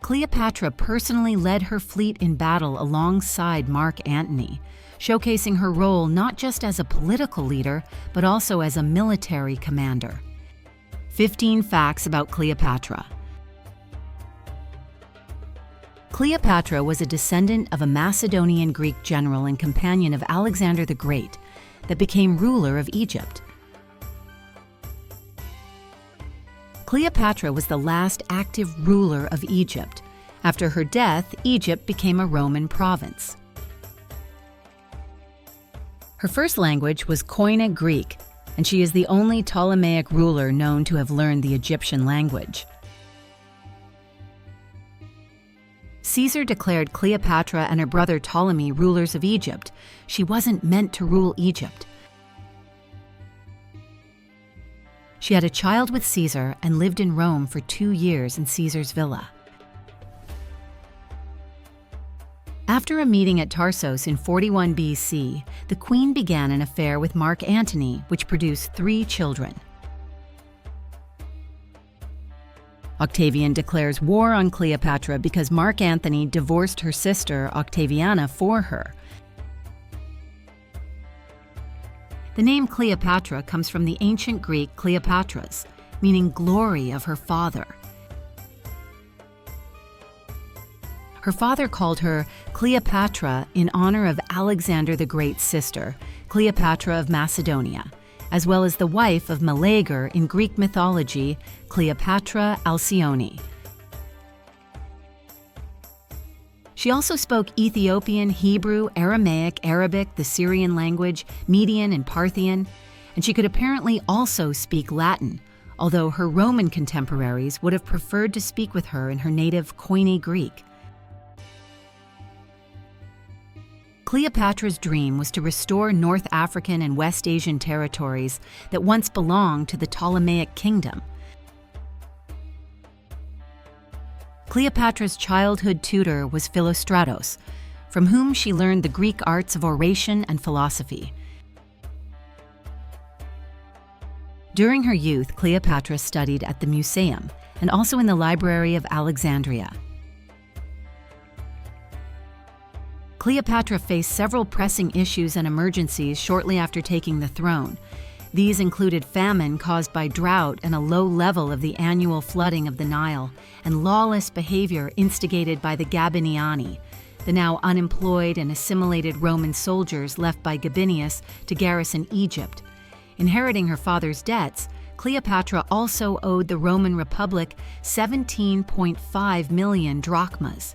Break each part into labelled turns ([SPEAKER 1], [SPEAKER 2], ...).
[SPEAKER 1] Cleopatra personally led her fleet in battle alongside Mark Antony, showcasing her role not just as a political leader, but also as a military commander. 15 facts about Cleopatra. Cleopatra was a descendant of a Macedonian Greek general and companion of Alexander the Great that became ruler of Egypt. Cleopatra was the last active ruler of Egypt. After her death, Egypt became a Roman province. Her first language was Koine Greek, and she is the only Ptolemaic ruler known to have learned the Egyptian language. Caesar declared Cleopatra and her brother Ptolemy rulers of Egypt. She wasn't meant to rule Egypt. She had a child with Caesar and lived in Rome for 2 years in Caesar's villa. After a meeting at Tarsus in 41 BC, the queen began an affair with Mark Antony, which produced 3 children. Octavian declares war on Cleopatra because Mark Antony divorced her sister Octaviana for her. The name Cleopatra comes from the ancient Greek Kleopatras, meaning glory of her father. Her father called her Cleopatra in honor of Alexander the Great's sister, Cleopatra of Macedonia, as well as the wife of Meleager in Greek mythology, Cleopatra Alcyone. She also spoke Ethiopian, Hebrew, Aramaic, Arabic, the Syrian language, Median, and Parthian, and she could apparently also speak Latin, although her Roman contemporaries would have preferred to speak with her in her native Koine Greek. Cleopatra's dream was to restore North African and West Asian territories that once belonged to the Ptolemaic kingdom. Cleopatra's childhood tutor was Philostratos, from whom she learned the Greek arts of oration and philosophy. During her youth, Cleopatra studied at the Museum and also in the Library of Alexandria. Cleopatra faced several pressing issues and emergencies shortly after taking the throne. These included famine caused by drought and a low level of the annual flooding of the Nile, and lawless behavior instigated by the Gabiniani, the now unemployed and assimilated Roman soldiers left by Gabinius to garrison Egypt. Inheriting her father's debts, Cleopatra also owed the Roman Republic 17.5 million drachmas.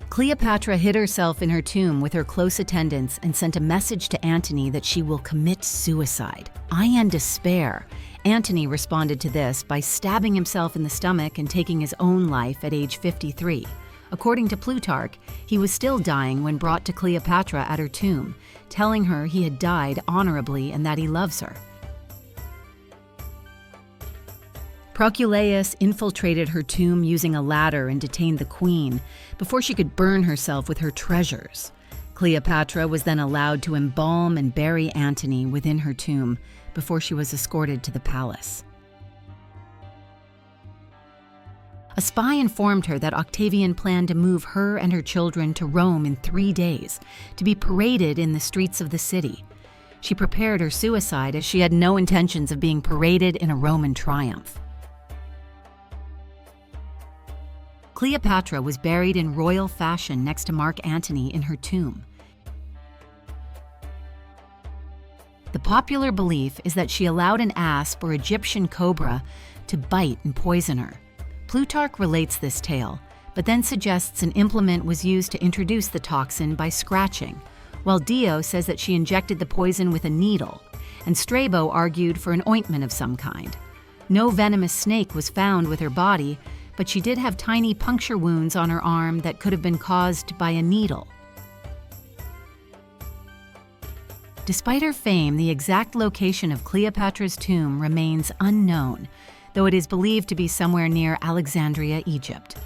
[SPEAKER 1] Cleopatra hid herself in her tomb with her close attendants and sent a message to Antony that she will commit suicide. "I am despair." Antony responded to this by stabbing himself in the stomach and taking his own life at age 53. According to Plutarch, he was still dying when brought to Cleopatra at her tomb, telling her he had died honorably and that he loves her. Proculeius infiltrated her tomb using a ladder and detained the queen before she could burn herself with her treasures. Cleopatra was then allowed to embalm and bury Antony within her tomb before she was escorted to the palace. A spy informed her that Octavian planned to move her and her children to Rome in 3 days, to be paraded in the streets of the city. She prepared her suicide as she had no intentions of being paraded in a Roman triumph. Cleopatra was buried in royal fashion next to Mark Antony in her tomb. The popular belief is that she allowed an asp or Egyptian cobra to bite and poison her. Plutarch relates this tale, but then suggests an implement was used to introduce the toxin by scratching, while Dio says that she injected the poison with a needle, and Strabo argued for an ointment of some kind. No venomous snake was found with her body, but she did have tiny puncture wounds on her arm that could have been caused by a needle. Despite her fame, the exact location of Cleopatra's tomb remains unknown, though it is believed to be somewhere near Alexandria, Egypt.